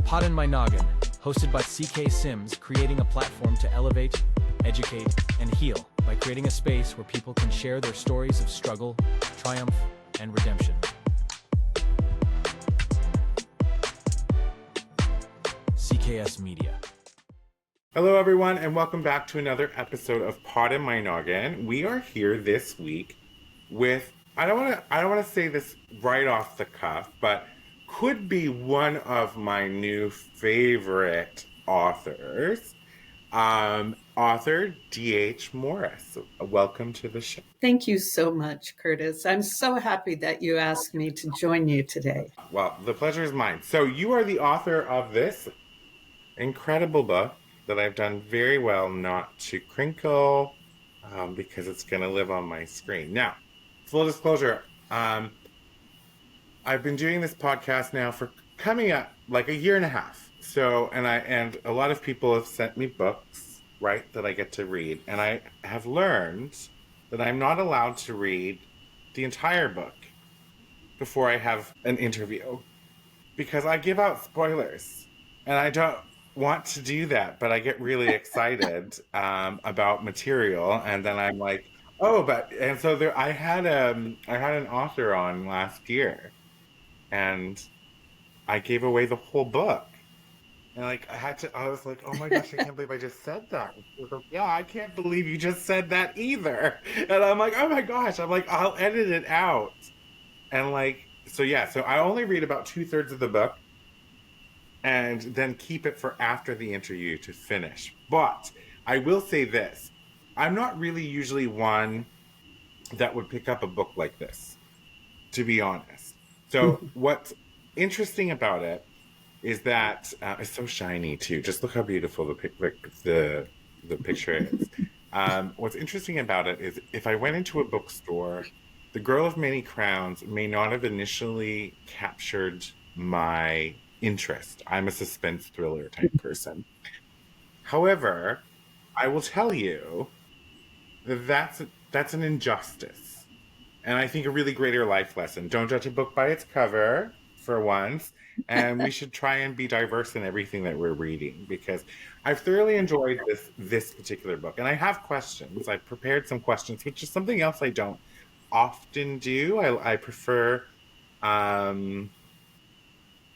Poddin My Noggin, hosted by CK Sims, creating a platform to elevate, educate, and heal by creating a space where people can share their stories of struggle, triumph, and redemption. CKS Media. Hello everyone, and welcome back to another episode of Poddin My Noggin. We are here this week with, I don't want to say this right off the cuff, but could be one of my new favorite authors, author D.H. Morris. Welcome to the show. Thank you so much, Curtis. I'm so happy that you asked me to join you today. Well, the pleasure is mine. So you are the author of this incredible book that I've done very well not to crinkle because it's going to live on my screen. Now, full disclosure, I've been doing this podcast now for coming up like a year and a half. So, and a lot of people have sent me books, right, that I get to read. And I have learned that I'm not allowed to read the entire book before I have an interview because I give out spoilers. And I don't want to do that, but I get really excited about material. And then I'm like, and so there, I had an author on last year. And I gave away the whole book. And I was like, oh my gosh, I can't believe I just said that. Like, yeah, I can't believe you just said that either. And I'm like, oh my gosh, I'll edit it out. And so I only read about 2/3 of the book and then keep it for after the interview to finish. But I will say this, I'm not really usually one that would pick up a book like this, to be honest. So what's interesting about it is that it's so shiny too. Just look how beautiful the picture is. What's interesting about it is if I went into a bookstore, The Girl of Many Crowns may not have initially captured my interest. I'm a suspense thriller type person. However, I will tell you that that's an injustice. And I think a really greater life lesson. Don't judge a book by its cover, for once. And we should try and be diverse in everything that we're reading, because I've thoroughly enjoyed this particular book. And I have questions. I've prepared some questions, which is something else I don't often do. I prefer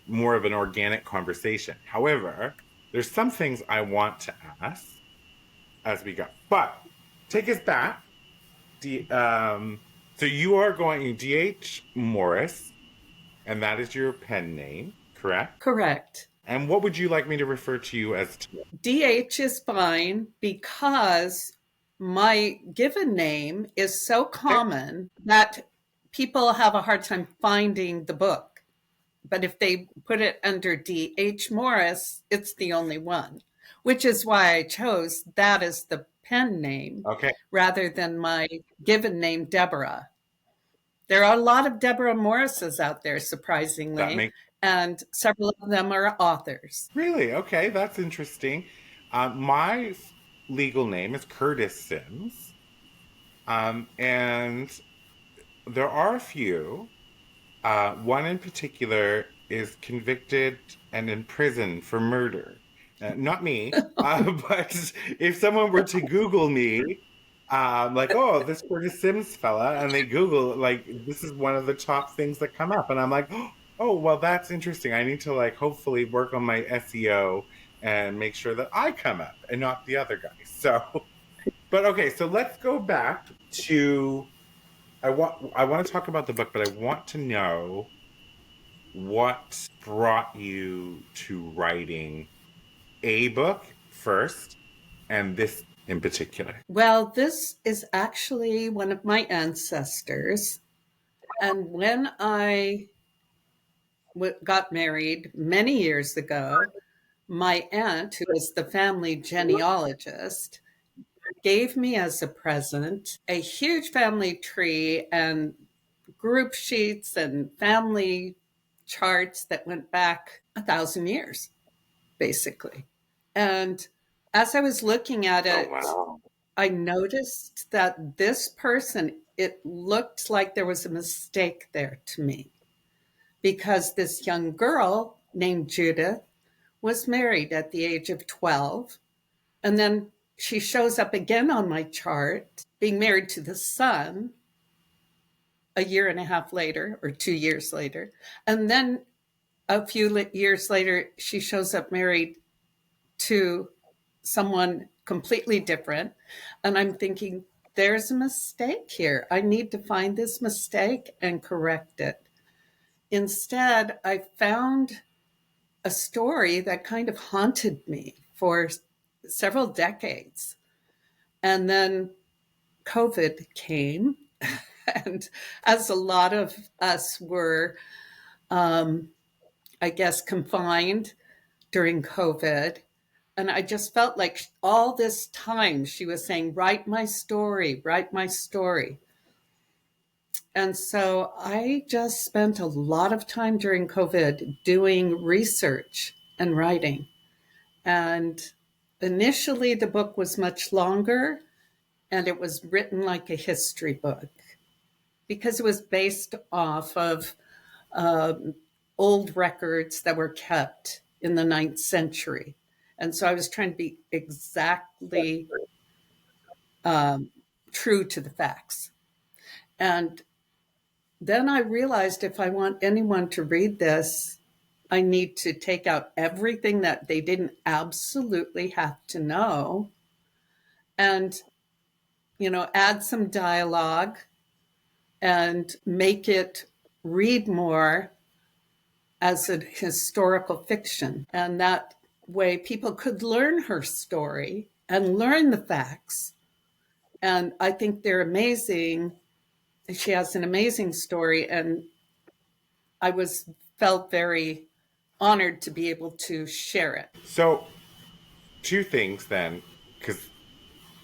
more of an organic conversation. However, there's some things I want to ask as we go. But take us back. So you are going D.H. Morris, and that is your pen name, correct? Correct. And what would you like me to refer to you as today? DH is fine because my given name is so common that people have a hard time finding the book. But if they put it under D.H. Morris, it's the only one, which is why I chose that as the pen name rather than my given name, Deborah. There are a lot of Deborah Morrises out there, surprisingly, and several of them are authors. Really? Okay, that's interesting. My legal name is Curtis Sims, and there are a few. One in particular is convicted and in prison for murder. Not me, but if someone were to Google me, this Curtis Sims fella, and they Google, this is one of the top things that come up. And I'm like, oh, well, that's interesting. I need to, hopefully work on my SEO and make sure that I come up and not the other guy. So, but okay, so let's go back to, I want to talk about the book, but I want to know what brought you to writing a book first, and this in particular. Well, this is actually one of my ancestors. And when I got married many years ago, my aunt, who is the family genealogist, gave me as a present a huge family tree and group sheets and family charts that went back 1,000 years, basically. And as I was looking at it, I noticed that this person, it looked like there was a mistake there to me, because this young girl named Judith was married at the age of 12. And then she shows up again on my chart, being married to the son a year and a half later, or 2 years later. And then a few years later, she shows up married to someone completely different. And I'm thinking, there's a mistake here. I need to find this mistake and correct it. Instead, I found a story that kind of haunted me for several decades. And then COVID came, and as a lot of us were, I guess, confined during COVID, and I just felt like all this time she was saying, write my story, write my story. And so I just spent a lot of time during COVID doing research and writing. And initially, the book was much longer, and it was written like a history book because it was based off of old records that were kept in the 9th century. And so I was trying to be exactly true to the facts. And then I realized if I want anyone to read this, I need to take out everything that they didn't absolutely have to know and, add some dialogue and make it read more as a historical fiction. And that way people could learn her story and learn the facts. And I think they're amazing. She has an amazing story. And I felt very honored to be able to share it. So, two things then, because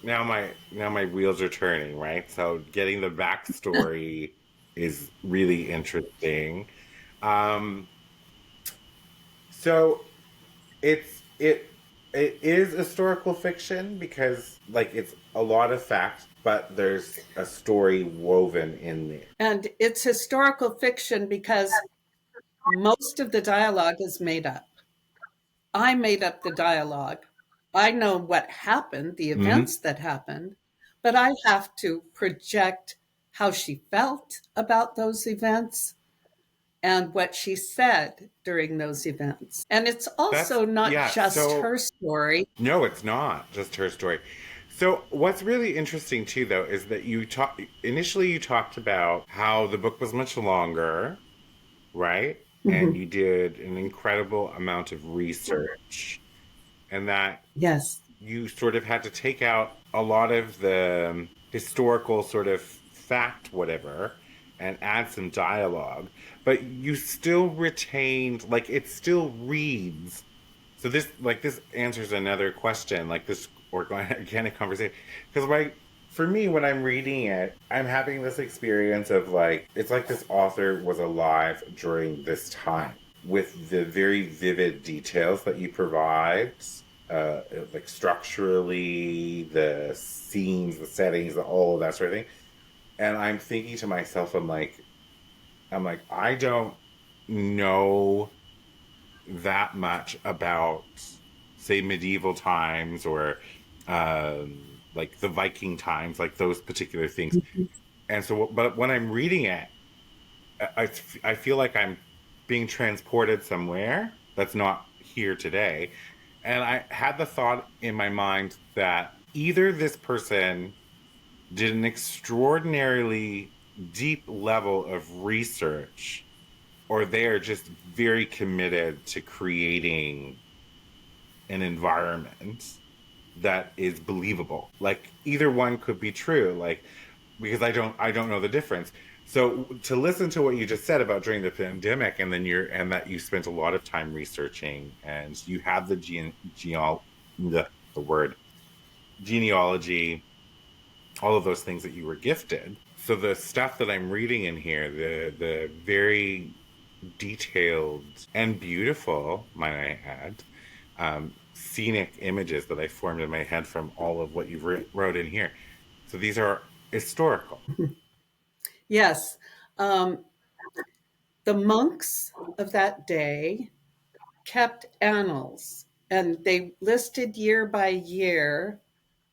now my wheels are turning, right? So, getting the backstory is really interesting. Um, so it is historical fiction because like it's a lot of facts, but there's a story woven in there. And it's historical fiction because most of the dialogue is made up. I made up the dialogue. I know what happened, the Mm-hmm. events that happened, but I have to project how she felt about those events and what she said during those events. And it's That's also not yeah. just So her story. no, it's not just her story. So what's really interesting too, though, is that you talked about how the book was much longer, right? And Mhm. you did an incredible amount of research, and that Yes. you sort of had to take out a lot of the historical sort of fact, whatever, and add some dialogue. But you still retained, like, it still reads. So this answers another question, like this organic conversation. Because, like, for me, when I'm reading it, I'm having this experience of like, it's like this author was alive during this time with the very vivid details that you provide, uh, like structurally, the scenes, the settings, all of that sort of thing. And I'm thinking to myself, I'm like, I don't know that much about, say, medieval times or like the Viking times, like those particular things. And so, but when I'm reading it, I feel like I'm being transported somewhere that's not here today. And I had the thought in my mind that either this person did an extraordinarily deep level of research or they are just very committed to creating an environment that is believable. Like either one could be true. Like because I don't know the difference. So to listen to what you just said about during the pandemic, and then that you spent a lot of time researching, and you have the the word genealogy, all of those things that you were gifted. So the stuff that I'm reading in here, the very detailed and beautiful, might I add, scenic images that I formed in my head from all of what you've wrote in here. So these are historical. Yes. Um, the monks of that day kept annals, and they listed year by year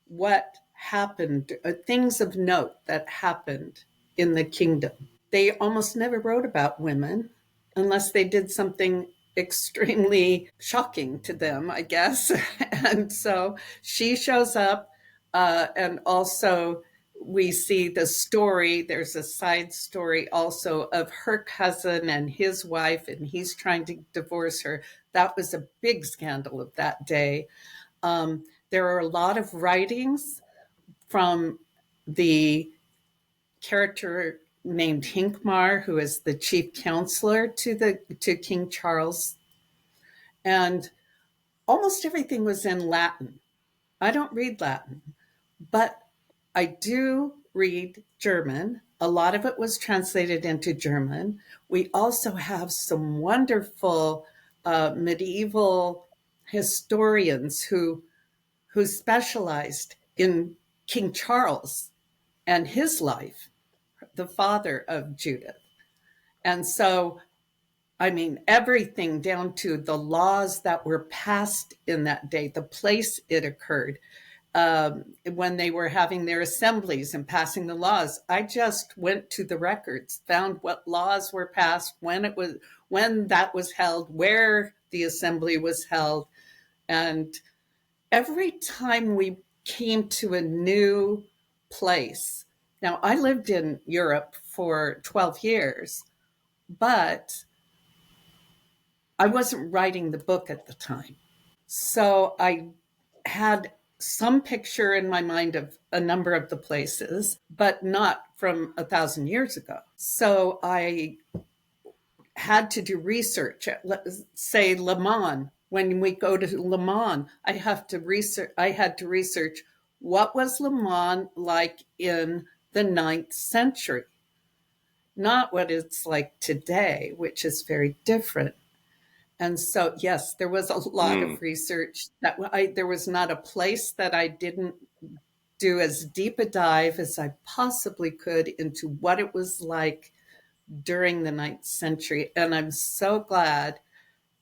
what happened, things of note that happened in the kingdom. They almost never wrote about women unless they did something extremely shocking to them, I guess. And so she shows up, and also we see the story. There's a side story also of her cousin and his wife, and he's trying to divorce her. That was a big scandal of that day. There are a lot of writings from the character named Hinkmar, who is the chief counselor to King Charles, and almost everything was in Latin. I don't read Latin, but I do read German. A lot of it was translated into German. We also have some wonderful medieval historians who specialized in King Charles and his life, the father of Judith. And so, I mean, everything down to the laws that were passed in that day, the place it occurred, when they were having their assemblies and passing the laws. I just went to the records, found what laws were passed, when that was held, where the assembly was held. And every time we came to a new place, now I lived in Europe for 12 years, but I wasn't writing the book at the time. So I had some picture in my mind of a number of the places, but not from 1,000 years ago. So I had to do research. Let's say Le Mans. When we go to Le Mans, I had to research what was Le Mans like in the 9th century, not what it's like today, which is very different. And so, yes, there was a lot of research that there was not a place that I didn't do as deep a dive as I possibly could into what it was like during the 9th century. And I'm so glad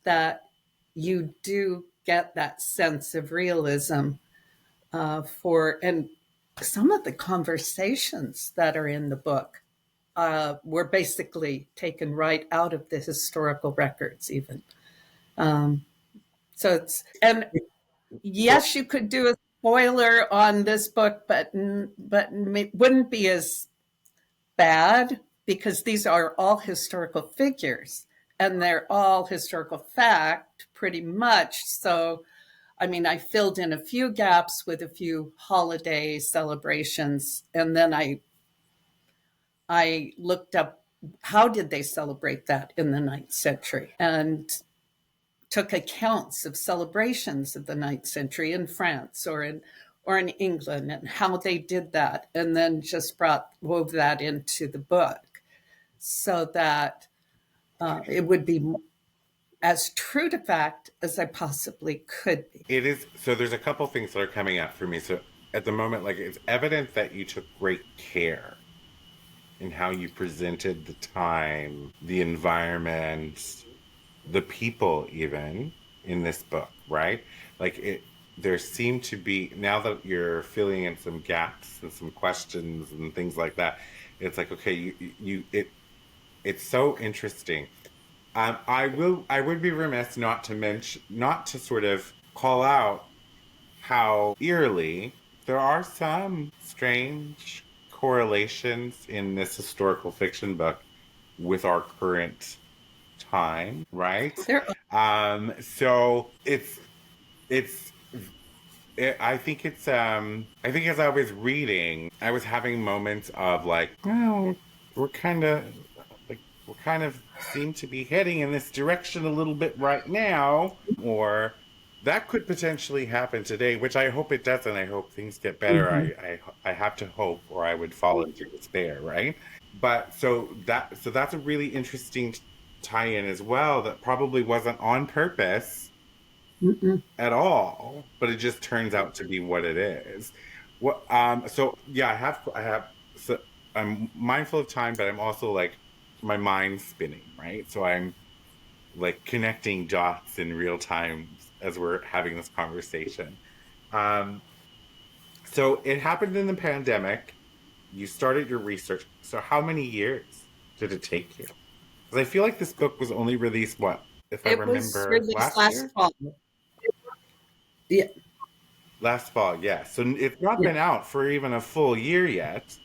that you do get that sense of realism and some of the conversations that are in the book were basically taken right out of the historical records even. And yes, you could do a spoiler on this book, but it wouldn't be as bad because these are all historical figures and they're all historical fact pretty much. So, I mean, I filled in a few gaps with a few holiday celebrations, and then I looked up how did they celebrate that in the 9th century, and took accounts of celebrations of the 9th century in France or in England and how they did that, and then just wove that into the book so that it would be as true to fact as I possibly could be. It is. So there's a couple things that are coming up for me. So at the moment, like, it's evident that you took great care in how you presented the time, the environment, the people, even in this book, right? There seem to be, now that you're filling in some gaps and some questions and things like that, it's like, okay, it's so interesting. I would be remiss not to sort of call out how eerily there are some strange correlations in this historical fiction book with our current time, right? So I think as I was reading, I was having moments of like, well, we're kind of seem to be heading in this direction a little bit right now, or that could potentially happen today, which I hope it doesn't. I hope things get better. I have to hope, or I would fall into despair, right? But that's a really interesting tie-in as well that probably wasn't on purpose at all, but it just turns out to be what it is. What so yeah, I have so I'm mindful of time, but I'm also like my mind's spinning, right? So like connecting dots in real time as we're having this conversation. Um, so it happened in the pandemic. You started your research. So how many years did it take you? Because I feel like this book was only released, what, if I It was remember, released last last year? fall. Yeah, Last fall, yeah. So it's not yeah. been out for even a full year yet.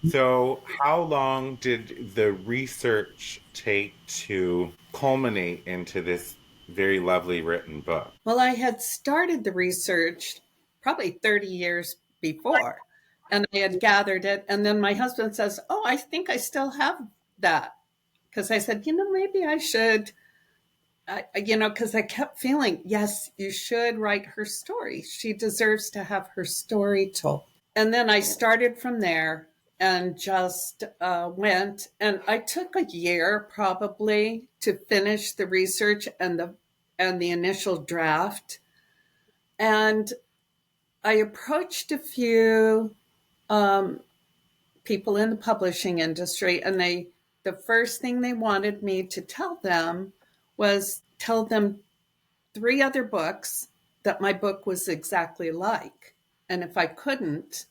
So how long did the research take to culminate into this very lovely written book? Well, I had started the research probably 30 years before, and I had gathered it. And then my husband says, "Oh, I think I still have that." Because I said, maybe I should, because I kept feeling, yes, you should write her story. She deserves to have her story told. And then I started from there and just went. And I took a year probably to finish the research and the initial draft. And I approached a few um, people in the publishing industry, and the first thing they wanted me to tell them was tell them three other books that my book was exactly like. And if I couldn't,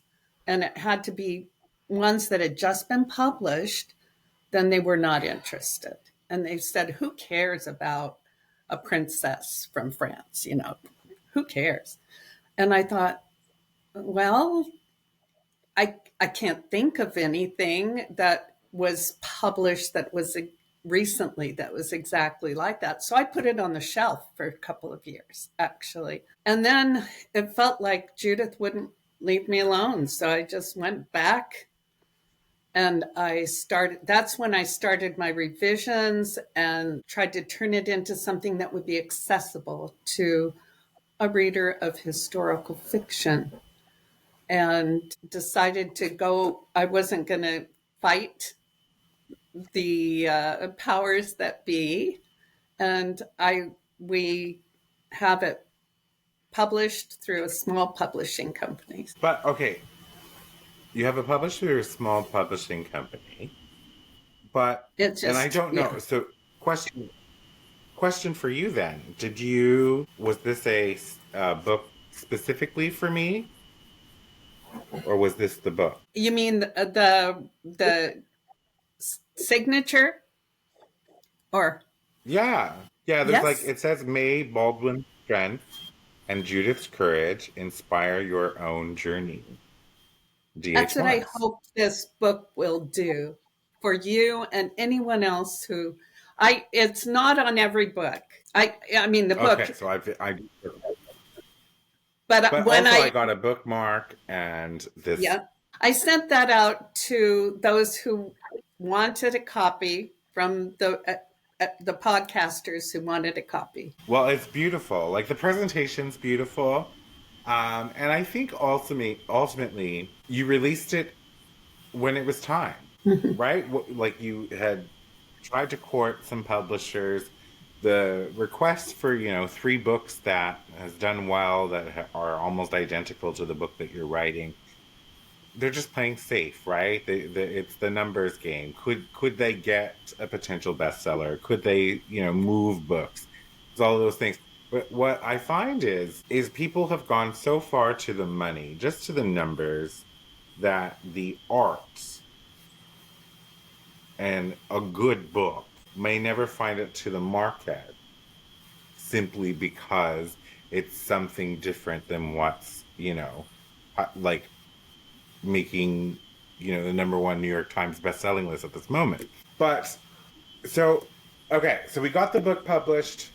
and it had to be ones that had just been published, then they were not interested. And they said, who cares about a princess from France? Who cares? And I thought, well, I can't think of anything that was published that was recently that was exactly like that. So I put it on the shelf for a couple of years, actually. And then it felt like Judith wouldn't leave me alone. So I just went back and that's when I started my revisions and tried to turn it into something that would be accessible to a reader of historical fiction, and decided to go. I wasn't going to fight the powers that be, and we have it published through a small publishing company. But okay, you have a publisher or a small publishing company, but It and I just, don't yeah. know. So question for you then: Did you was this a book specifically for me, or was this the book? You mean the signature, or Yeah, yeah. There's like yes? it says May Baldwin's strength and Judith's courage inspire your own journey. That's what I DHYs. hope this book will do for you and anyone else who I it's not on every book. I mean the book, Okay, so but but when also I I got a bookmark and this. yeah, I sent that out to those who wanted a copy from the podcasters who wanted a copy. Well, it's beautiful. Like the presentation's beautiful. And I think ultimately, you released it when it was time, right? Like you had tried to court some publishers. The request for, three books that has done well that are almost identical to the book that you're writing. They're just playing safe, right? It's the numbers game. Could they get a potential bestseller? Could they, move books? It's all those things. But what I find is people have gone so far to the money, just to the numbers, that the art and a good book may never find it to the market simply because it's something different than what's, like making, the number one New York Times bestselling list at this moment. But so, okay, so we got the book published.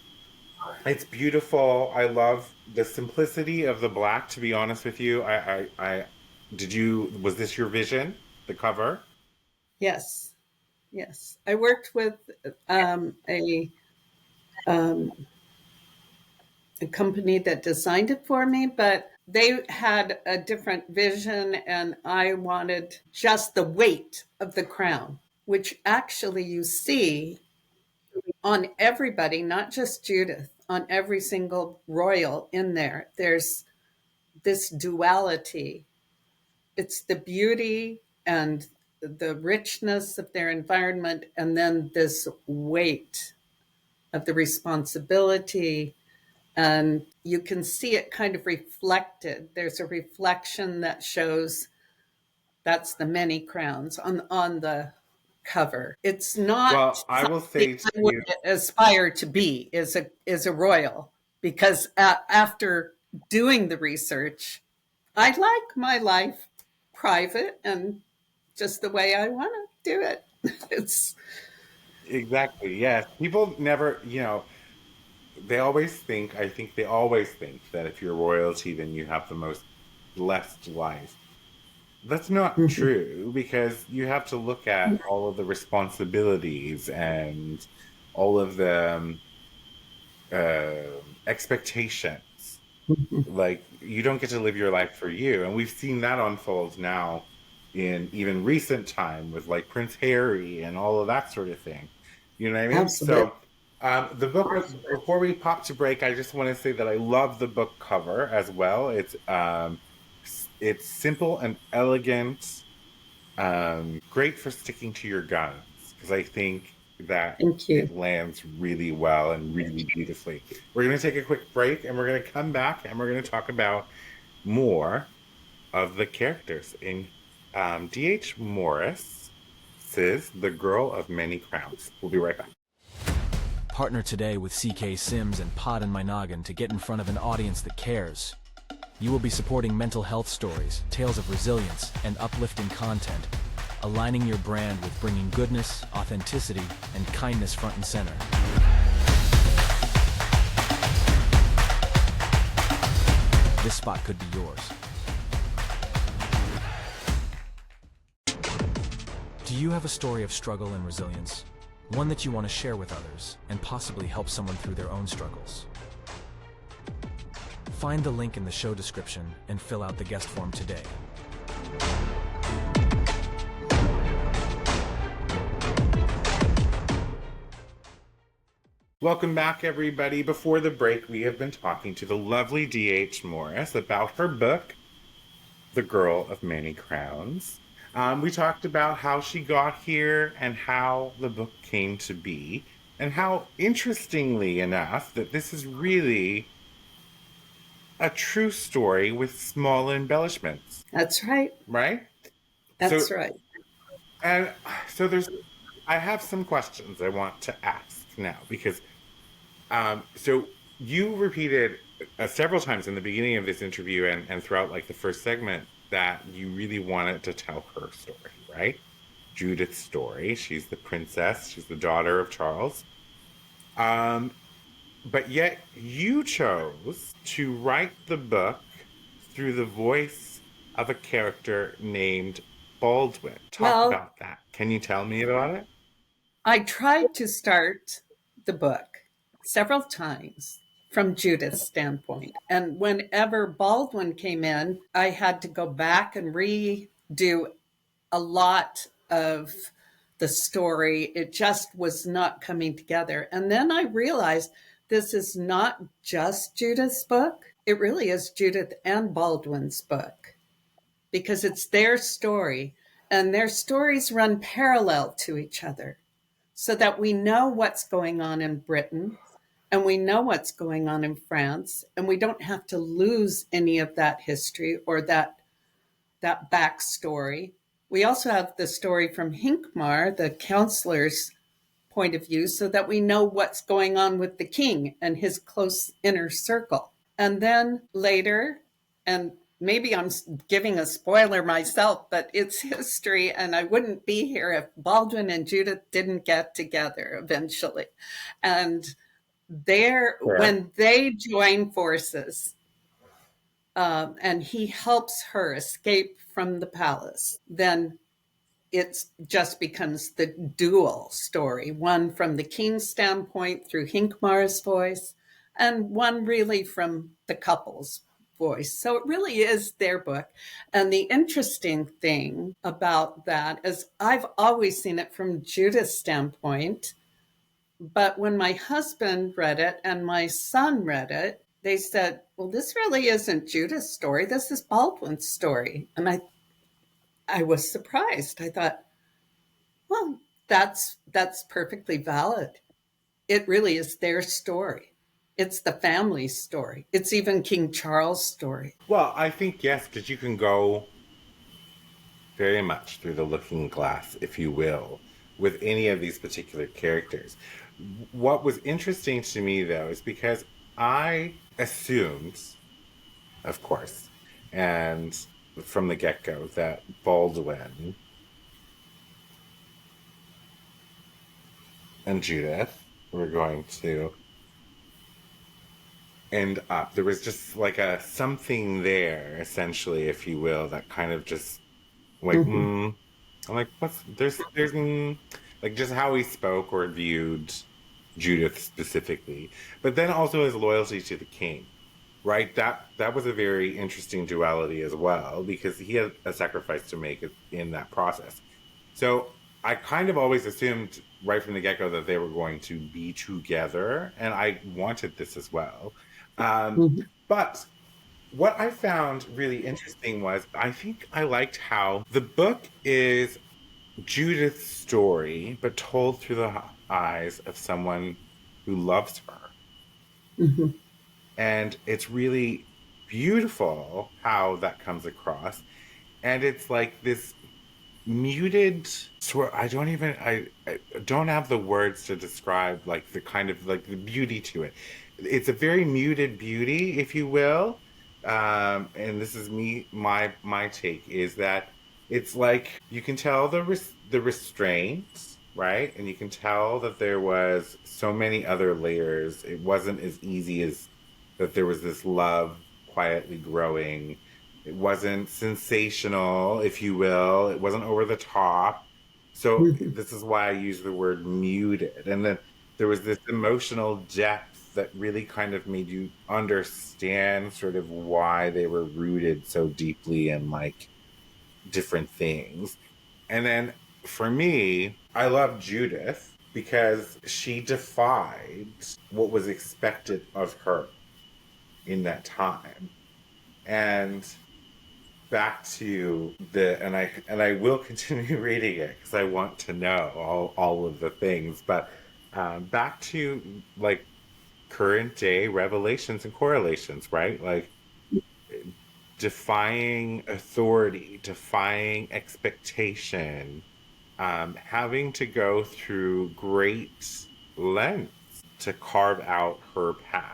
It's beautiful. I love the simplicity of the black. To be honest with you, was this your vision? The cover? Yes, yes. I worked with um, a um, a company that designed it for me, but they had a different vision, and I wanted just the weight of the crown, which actually you see on everybody, not just Judith, on every single royal in there. There's this duality. It's the beauty and the richness of their environment, and then this weight of the responsibility. And you can see it kind of reflected. There's a reflection that shows that's the many crowns on the cover. It's not Well, I will something say to I would you, aspire to be is a royal, because after doing the research, I like my life private and just the way I want to do it. It's exactly, yes. People never, they always think, I think they always think that if you're royalty, then you have the most blessed life. That's not Mhm. true because you have to look at all of the responsibilities and all of the expectations. Like, you don't get to live your life for you. And we've seen that unfold now in even recent time with like Prince Harry and all of that sort of thing. You know what I mean? Absolutely. So, the book, before we pop to break, I just want to say that I love the book cover as well. It's simple and elegant, great for sticking to your guns because I think that Thank you. it lands really well and really beautifully. We're going to take a quick break and we're going to come back and we're going to talk about more of the characters in D.H. Morris's The Girl of Many Crowns. We'll be right back. Partner today with CK Sims and Poddin My Noggin to get in front of an audience that cares. You will be supporting mental health stories, tales of resilience, and uplifting content, aligning your brand with bringing goodness, authenticity, and kindness front and center. This spot could be yours. Do you have a story of struggle and resilience? One that you want to share with others and possibly help someone through their own struggles? Find the link in the show description and fill out the guest form today. Welcome back, everybody. Before the break, we have been talking to the lovely D.H. Morris about her book, The Girl of Many Crowns. We talked about how she got here and how the book came to be, and how, interestingly enough, that this is really a true story with small embellishments, That's right. right? So, That's right. and so I have some questions I want to ask now because, so you repeated several times in the beginning of this interview and throughout like the first segment that you really wanted to tell her story, right? Judith's story. She's the princess. She's the daughter of Charles. Um, but yet you chose to write the book through the voice of a character named Baldwin. Talk Well, about that. Can you tell me about it? I tried to start the book several times from Judith's standpoint. And whenever Baldwin came in, I had to go back and redo a lot of the story. It just was not coming together. And then I realized this is not just Judith's book, it really is Judith and Baldwin's book because it's their story. And their stories run parallel to each other so that we know what's going on in Britain and we know what's going on in France, and we don't have to lose any of that history or that backstory. We also have the story from Hinkmar, the counselor's point of view, so that we know what's going on with the king and his close inner circle. And then later, and maybe I'm giving a spoiler myself, but it's history, and I wouldn't be here if Baldwin and Judith didn't get together eventually. And Fair. when they join forces, and he helps her escape from the palace, then it just becomes the dual story, one from the king's standpoint through Hinkmar's voice, and one really from the couple's voice. So it really is their book. And the interesting thing about that is I've always seen it from Judith's standpoint. But when my husband read it and my son read it, they said, well, this really isn't Judith's story. This is Baldwin's story. And I was surprised. I thought, well, that's perfectly valid. it really is their story. It's the family story. It's even King Charles' story. Well, I think yes, because you can go very much through the looking glass, if you will, with any of these particular characters. What was interesting to me, though, is because I assumed, of course, and from the get go, that Baldwin and Judith were going to end up. There was just like a something there, essentially, if you will, that kind of just like, Mm-hmm. I'm like, what's there's like just how he spoke or viewed Judith specifically, but then also his loyalty to the king, right? That was a very interesting duality as well because he had a sacrifice to make in that process. So I kind of always assumed right from the get go that they were going to be together, and I wanted this as well. Um, Mm-hmm. but what I found really interesting was I think I liked how the book is Judith's story, but told through the eyes of someone who loves her. Mm-hmm. And it's really beautiful how that comes across. And it's like this muted sort. I don't have the words to describe like the kind of like the beauty to it. It's a very muted beauty, if you will. And this is my take is that it's like you can tell the restraints, right? And you can tell that there was so many other layers. It wasn't as easy as that there was this love quietly growing. It wasn't sensational, if you will. It wasn't over the top. So Mm-hmm. this is why I use the word muted. And then there was this emotional depth that really kind of made you understand sort of why they were rooted so deeply in like different things. And then for me, I love Judith because she defied what was expected of her in that time. And back to the and I will continue reading it because I want to know all of the things. But back to like current day revelations and correlations, right? Like defying authority, defying expectation, having to go through great lengths to carve out her path.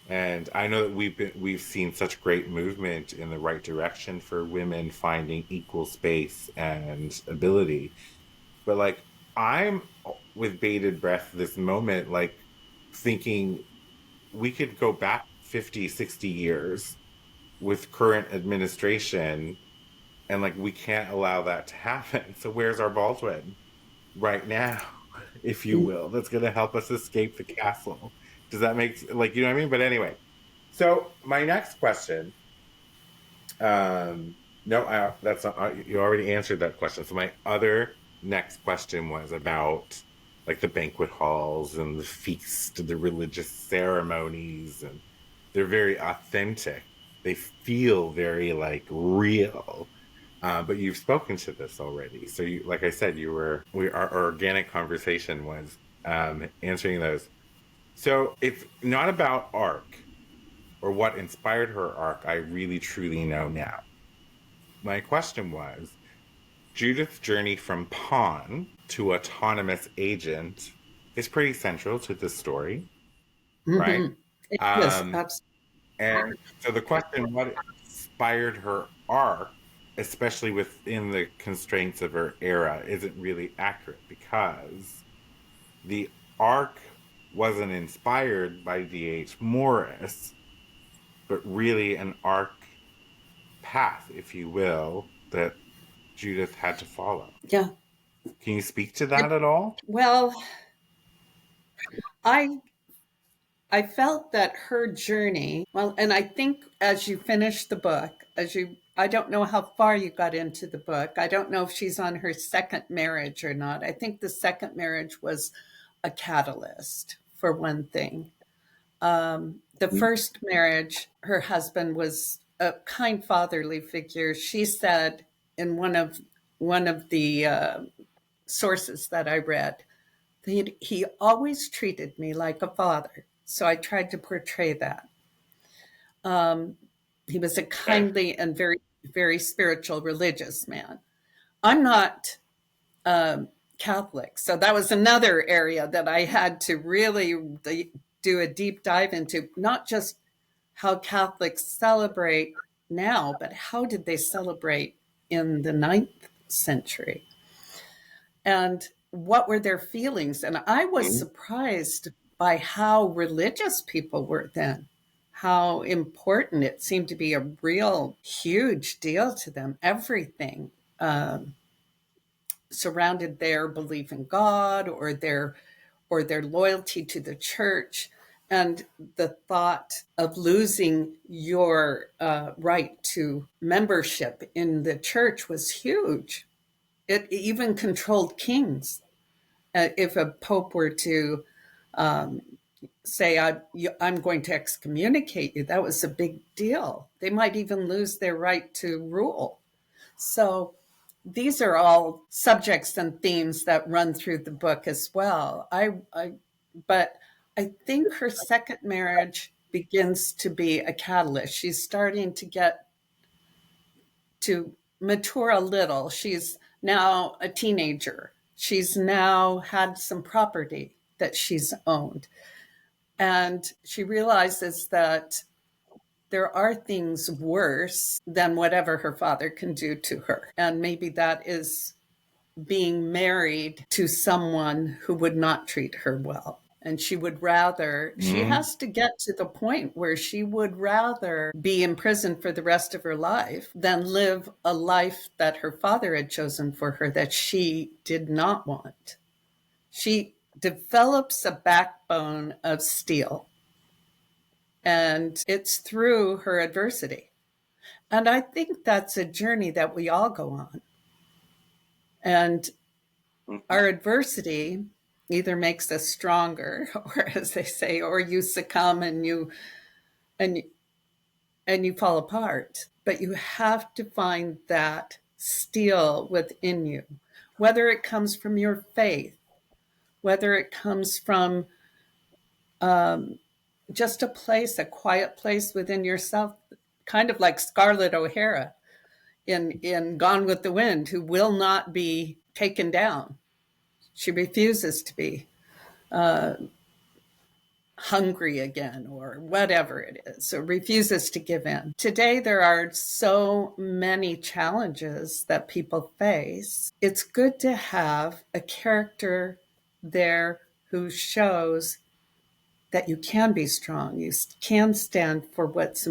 And I know that we've seen such great movement in the right direction for women finding equal space and ability. But like I'm with bated breath this moment, like thinking we could go back 50, 60 years with current administration and like we can't allow that to happen. So where's our Baldwin right now, if you will, that's gonna help us escape the castle? Does that make like you know what I mean? But anyway, so my next question, no, that's not, you already answered that question. So my other next question was about like the banquet halls and the feast, the religious ceremonies, and they're very authentic. They feel very like real. But you've spoken to this already, so you, like I said, our organic conversation was answering those. So it's not about arc or what inspired her arc, I really truly know now. My question was Judith's journey from pawn to autonomous agent is pretty central to this story, right? Mm-hmm. Yes, Um, absolutely. and so the question, what inspired her arc, especially within the constraints of her era, isn't really accurate because the arc wasn't inspired by D.H. Morris, but really an arc path, if you will, that Judith had to follow. Yeah. Can you speak to that It, at all? well, I I felt that her journey, well, and I think as you finish the book, I don't know how far you got into the book. I don't know if she's on her second marriage or not. I think the second marriage was a catalyst for one thing. The first marriage, her husband was a kind fatherly figure. She said in one of the sources that I read He always treated me like a father. So I tried to portray that. He was a kindly and very, very spiritual, religious man. I'm not Catholic. So that was another area that I had to really do a deep dive into, not just how Catholics celebrate now, but how did they celebrate in the 9th century? And what were their feelings? And I was surprised by how religious people were then, how important it seemed to be a real huge deal to them. Everything surrounded their belief in God or their loyalty to the church. And the thought of losing your right to membership in the church was huge. It even controlled kings. If a pope were to say, I'm going to excommunicate you, that was a big deal. They might even lose their right to rule. So these are all subjects and themes that run through the book as well. But I think her second marriage begins to be a catalyst. She's starting to get to mature a little. She's now a teenager. She's now had some property that she's owned. And she realizes that there are things worse than whatever her father can do to her. And maybe that is being married to someone who would not treat her well. And she would rather, she has to get to the point where she would rather be in prison for the rest of her life than live a life that her father had chosen for her that she did not want. She develops a backbone of steel, and it's through her adversity. And I think that's a journey that we all go on. And our adversity either makes us stronger, or as they say, or you succumb and you fall apart. But you have to find that steel within you, whether it comes from your faith, whether it comes from just a place, a quiet place within yourself, kind of like Scarlett O'Hara in Gone with the Wind, who will not be taken down. She refuses to be hungry again or whatever it is, or refuses to give in. Today, there are so many challenges that people face. It's good to have a character there who shows that you can be strong. You can stand for what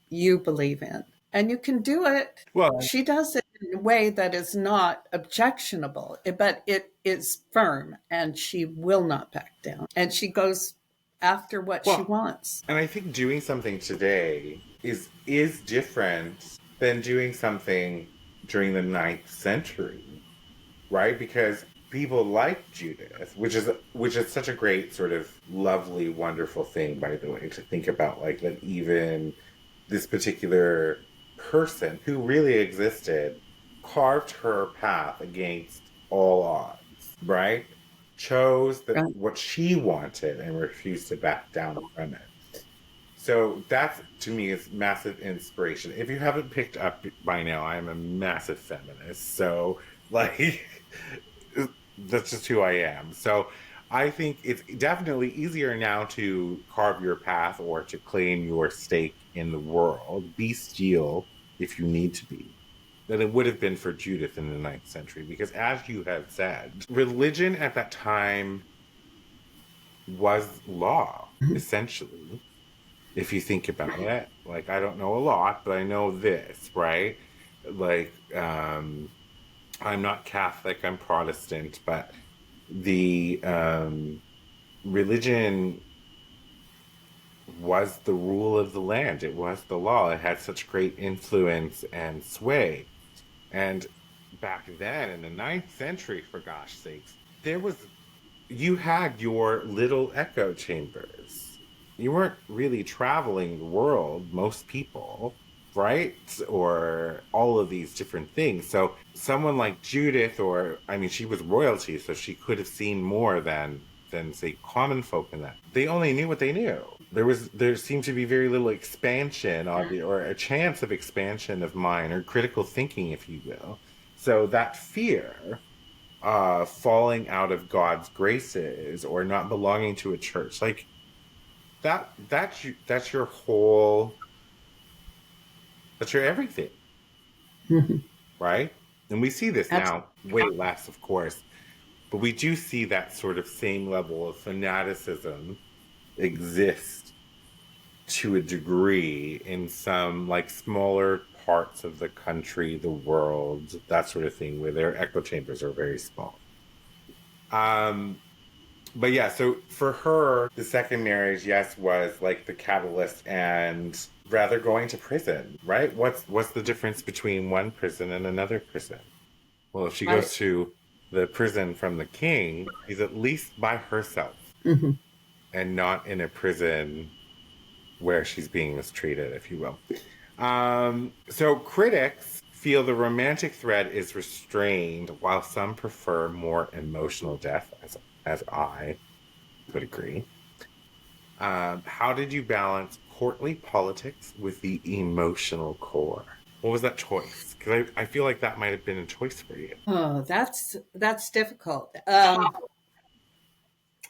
you believe in. And you can do it. Well, She does it in a way that is not objectionable, but it is firm, and she will not back down. And she goes after what she wants. and I think doing something today is different than doing something during the 9th century, right? Because people like Judith, which is such a great sort of lovely, wonderful thing, by the way, to think about, like that even this particular person who really existed carved her path against all odds, right? Chose what she wanted and refused to back down from it. So that's, to me, is massive inspiration. If you haven't picked up by now, I'm a massive feminist. So, like, that's just who I am. So I think it's definitely easier now to carve your path or to claim your stake in the world, be steel if you need to be, than it would have been for Judith in the 9th century. Because as you have said, religion at that time was law, essentially. If you think about it, like, I don't know a lot, but I know this, right? Like, I'm not Catholic, I'm Protestant, but the religion was the rule of the land. It was the law. It had such great influence and sway. And back then, in the 9th century, for gosh sakes, you had your little echo chambers. You weren't really traveling the world, most people, right? Or all of these different things. So someone like Judith, or, I mean, she was royalty, so she could have seen more than than say common folk in that they only knew what they knew. There seemed to be very little expansion or a chance of expansion of mind or critical thinking, if you will. So that fear, falling out of God's graces or not belonging to a church, like that's your whole, that's your everything, right? And we see this now way less, of course, but we do see that sort of same level of fanaticism exist to a degree in some like smaller parts of the country, the world, that sort of thing, where their echo chambers are very small. Um, but yeah, so for her, the second marriage, yes, was like the catalyst, and rather going to prison, right? What's the difference between one prison and another prison? Well, if she goes to the prison from the king, she's at least by herself Mm-hmm. and not in a prison where she's being mistreated, if you will. So critics feel the romantic thread is restrained, while some prefer more emotional depth, as I would agree. How did you balance courtly politics with the emotional core? What was that choice? Because I feel like that might have been a choice for you. Oh, that's difficult. I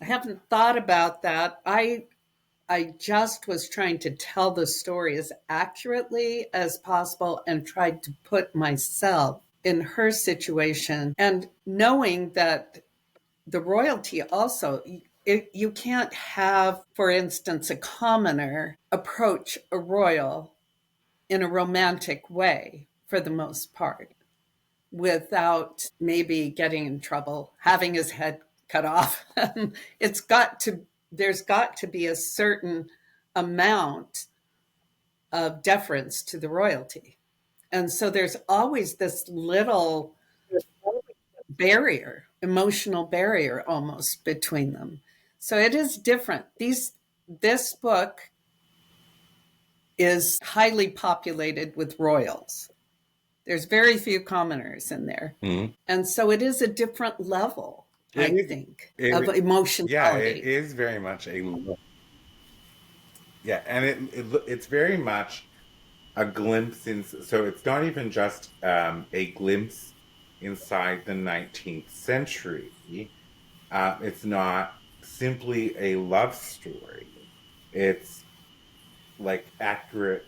haven't thought about that. I just was trying to tell the story as accurately as possible and tried to put myself in her situation, and knowing that the royalty also, you can't have, for instance, a commoner approach a royal in a romantic way for the most part without maybe getting in trouble, having his head cut off. There's got to be a certain amount of deference to the royalty. And so there's always this little barrier, emotional barrier almost between them. So it is different. This book is highly populated with royals. There's very few commoners in there. Mm-hmm. And so it is a different level, I think, of emotionality. Yeah, it is very much and it's very much a glimpse in. So it's not even just a glimpse inside the 19th century. It's not simply a love story. It's like accurate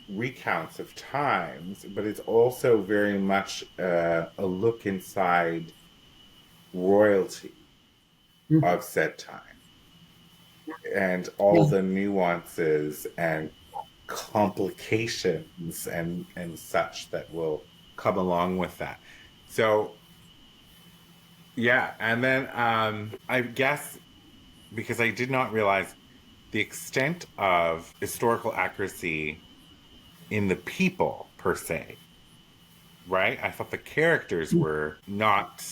recounts of times, but it's also very much a look inside royalty of said time and all the nuances and complications and such that will come along with that. So yeah, and then I guess because I did not realize the extent of historical accuracy in the people per se, right? I thought the characters were not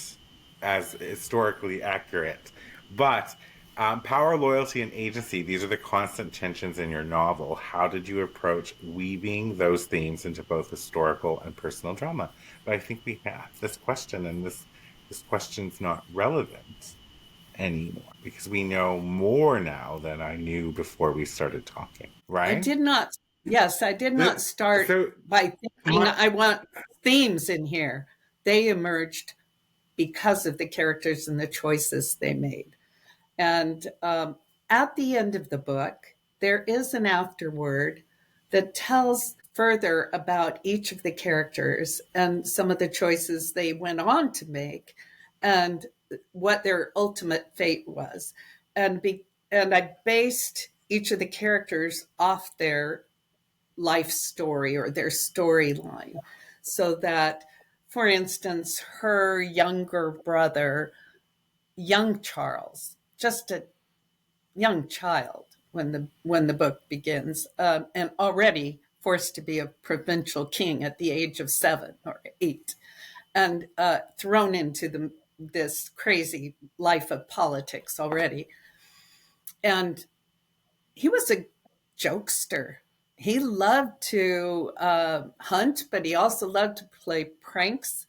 as historically accurate. But power, loyalty, and agency, these are the constant tensions in your novel. How did you approach weaving those themes into both historical and personal drama? But I think we have this question, and this question's not relevant anymore because we know more now than I knew before we started talking, right? I did not start by thinking I want themes in here. They emerged because of the characters and the choices they made. And at the end of the book, there is an afterword that tells further about each of the characters and some of the choices they went on to make and what their ultimate fate was. And I based each of the characters off their life story or their storyline, so that, for instance, her younger brother, young Charles, just a young child when the book begins, and already forced to be a provincial king at the age of 7 or 8, and thrown into this crazy life of politics already. And he was a jokester. He loved to hunt, but he also loved to play pranks.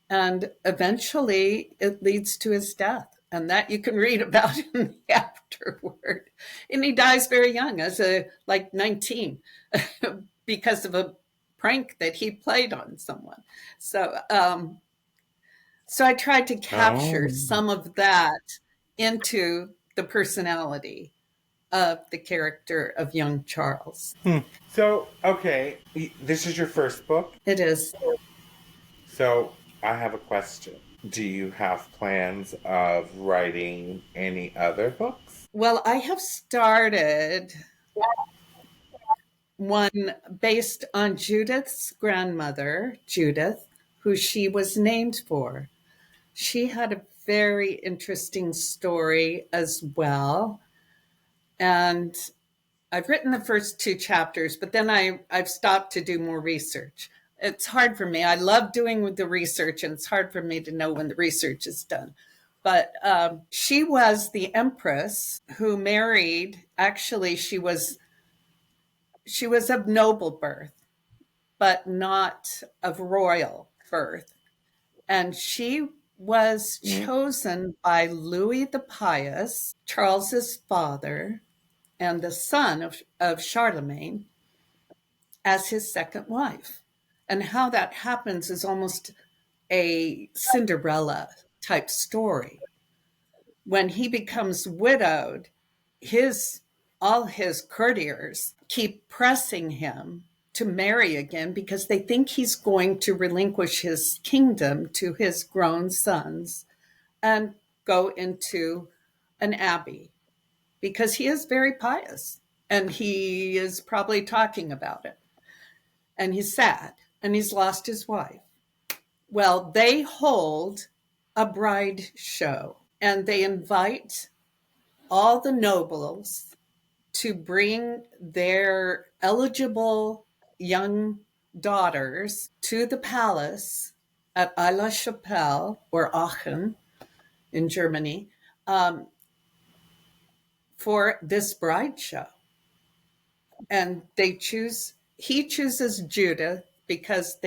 And eventually it leads to his death. And that you can read about in the afterword. And he dies very young, as like 19, because of a prank that he played on someone. So, so I tried to capture Oh. some of that into the personality of the character of young Charles. So, okay, this is your first book. It is. So, I have a question. Do you have plans of writing any other books? Well, I have started one based on Judith's grandmother, Judith, who she was named for. She had a very interesting story as well. And I've written the first 2 chapters, but then I've stopped to do more research. It's hard for me. I love doing the research, and it's hard for me to know when the research is done. But she was the empress who married. Actually, she was of noble birth, but not of royal birth. And she was chosen by Louis the Pious, Charles's father, and the son of Charlemagne, as his second wife. And how that happens is almost a Cinderella type story. When he becomes widowed, all his courtiers keep pressing him to marry again because they think he's going to relinquish his kingdom to his grown sons and go into an abbey, because he is very pious and he is probably talking about it. And he's sad and he's lost his wife. Well, they hold a bride show and they invite all the nobles to bring their eligible young daughters to the palace at Aix Chapelle, or Aachen in Germany, for this bride show. And he chooses Judith because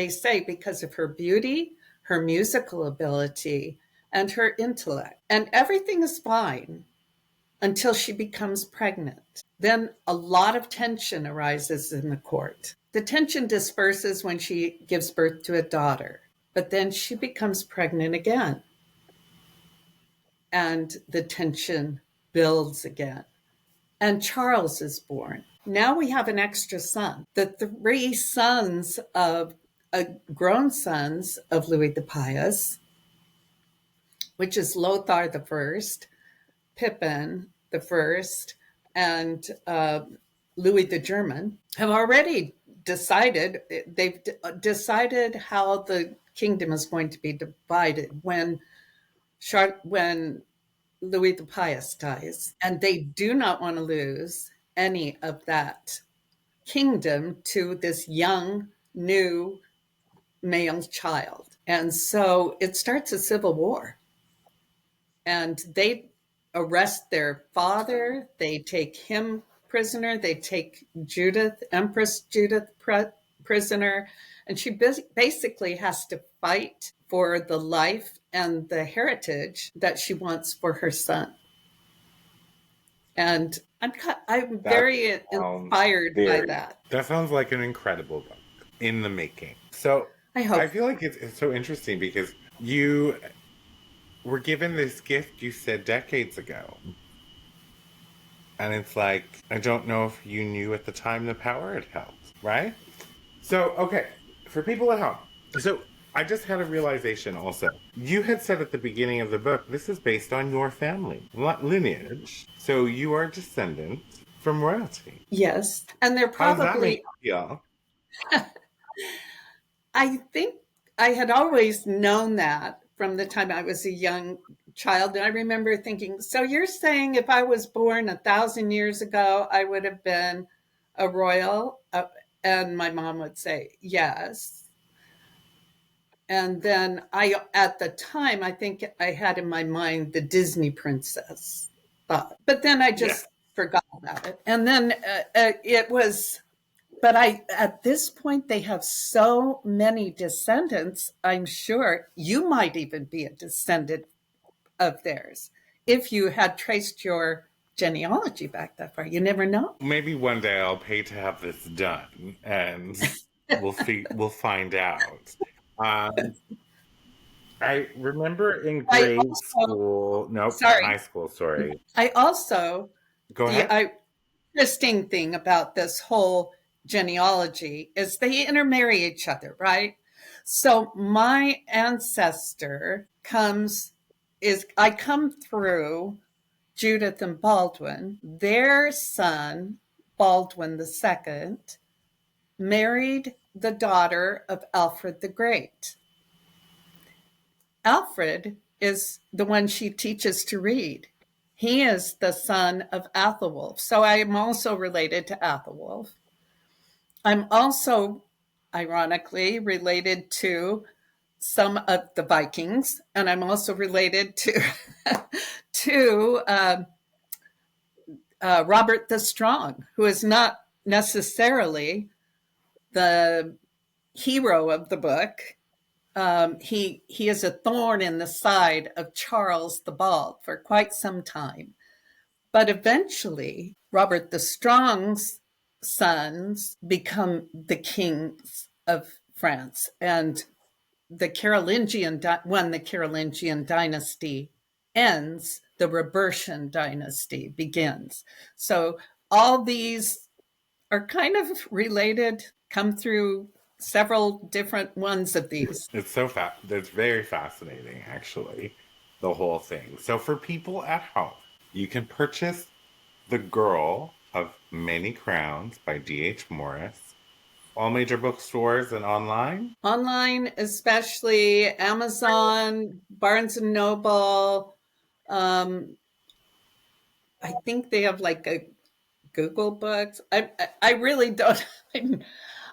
of her beauty, her musical ability, and her intellect. And everything is fine until she becomes pregnant. Then a lot of tension arises in the court. The tension disperses when she gives birth to a daughter, but then she becomes pregnant again. And the tension builds again. And Charles is born. Now we have an extra son. The 3 grown sons of Louis the Pious, which is Lothar the First, Pippin the First, and Louis the German, have already decided. They've decided how the kingdom is going to be divided when Louis the Pious dies, and they do not want to lose any of that kingdom to this young, new male child. And so it starts a civil war. And they arrest their father, they take him prisoner, they take Empress Judith prisoner, and she basically has to fight for the life and the heritage that she wants for her son. And I'm very inspired by that. That sounds like an incredible book in the making. So I hope. I feel like it's so interesting because you were given this gift, you said, decades ago. And it's like, I don't know if you knew at the time the power it held, right? So, okay, for people at home. So I just had a realization also. You had said at the beginning of the book, this is based on your family lineage. So you are descendant from royalty. Yes. And they're How does that probably, make you feel? I think I had always known that from the time I was a young child. And I remember thinking, so you're saying if I was born 1,000 years ago, I would have been a royal? And my mom would say, yes. And then at the time, I think I had in my mind the Disney princess thought. But then I just forgot about it. And then it was, but at this point, they have so many descendants. I'm sure you might even be a descendant of theirs. if you had traced your genealogy back that far. You never know. Maybe one day I'll pay to have this done, and we'll find out. Um, I remember in I grade also, school, nope, sorry, high school, sorry. I also, Go the ahead. interesting thing about this whole genealogy is they intermarry each other, right? So my ancestor I come through Judith and Baldwin. Their son, Baldwin II, married the daughter of Alfred the Great. Alfred is the one she teaches to read. He is the son of Athelwulf. So I am also related to Athelwulf. I'm also, ironically, related to some of the Vikings, and I'm also related to to Robert the Strong, who is not necessarily the hero of the book. He is a thorn in the side of Charles the Bald for quite some time. But eventually, Robert the Strong's sons become the kings of France. And when the Carolingian dynasty ends, the Robertian dynasty begins. So all these are kind of related, come through several different ones of these. It's very fascinating, actually, the whole thing. So for people at home, you can purchase The Girl of Many Crowns by D.H. Morris, all major bookstores and online. Online, especially Amazon, Barnes and Noble. I think they have like a Google Books. I really don't.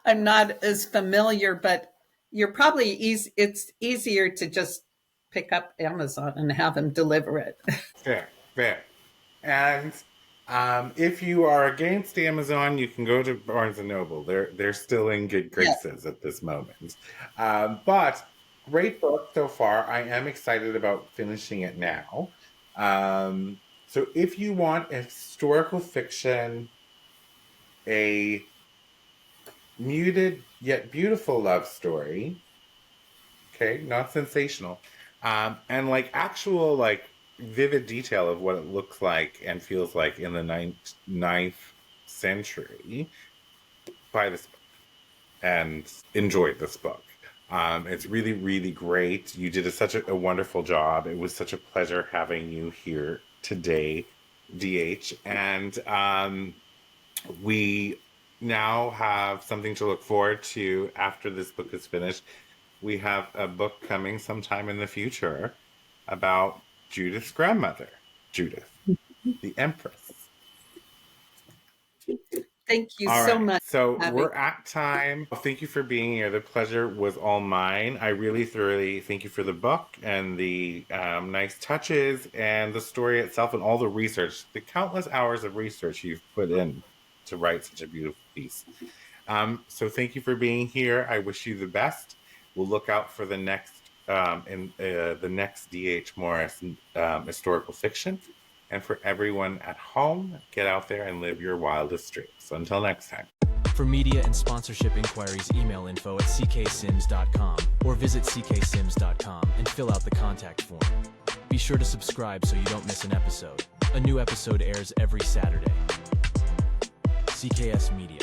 I'm not as familiar, but you're probably easy. It's easier to just pick up Amazon and have them deliver it. Fair, fair. And if you are against Amazon, you can go to Barnes and Noble. They're still in good Yeah. graces at this moment. But great book so far. I am excited about finishing it now. So if you want a historical fiction, a muted yet beautiful love story, okay, not sensational, and like actual like vivid detail of what it looks like and feels like in the ninth century, buy this book and enjoy this book. It's really, really great. You did such a wonderful job. It was such a pleasure having you here today, DH. And we now have something to look forward to after this book is finished. We have a book coming sometime in the future about Judith's grandmother, Judith, the Empress. Thank you All so right, much. so Abby. we're at time. Thank you for being here. The pleasure was all mine. I really thoroughly thank you for the book and the nice touches and the story itself and all the research, the countless hours of research you've put in to write such a beautiful piece. So thank you for being here. I wish you the best. We'll look out for the next the next D.H. Morris historical fiction. And for everyone at home, get out there and live your wildest dreams. So until next time. For media and sponsorship inquiries, email info@cksims.com or visit cksims.com and fill out the contact form. Be sure to subscribe so you don't miss an episode. A new episode airs every Saturday. CKS Media.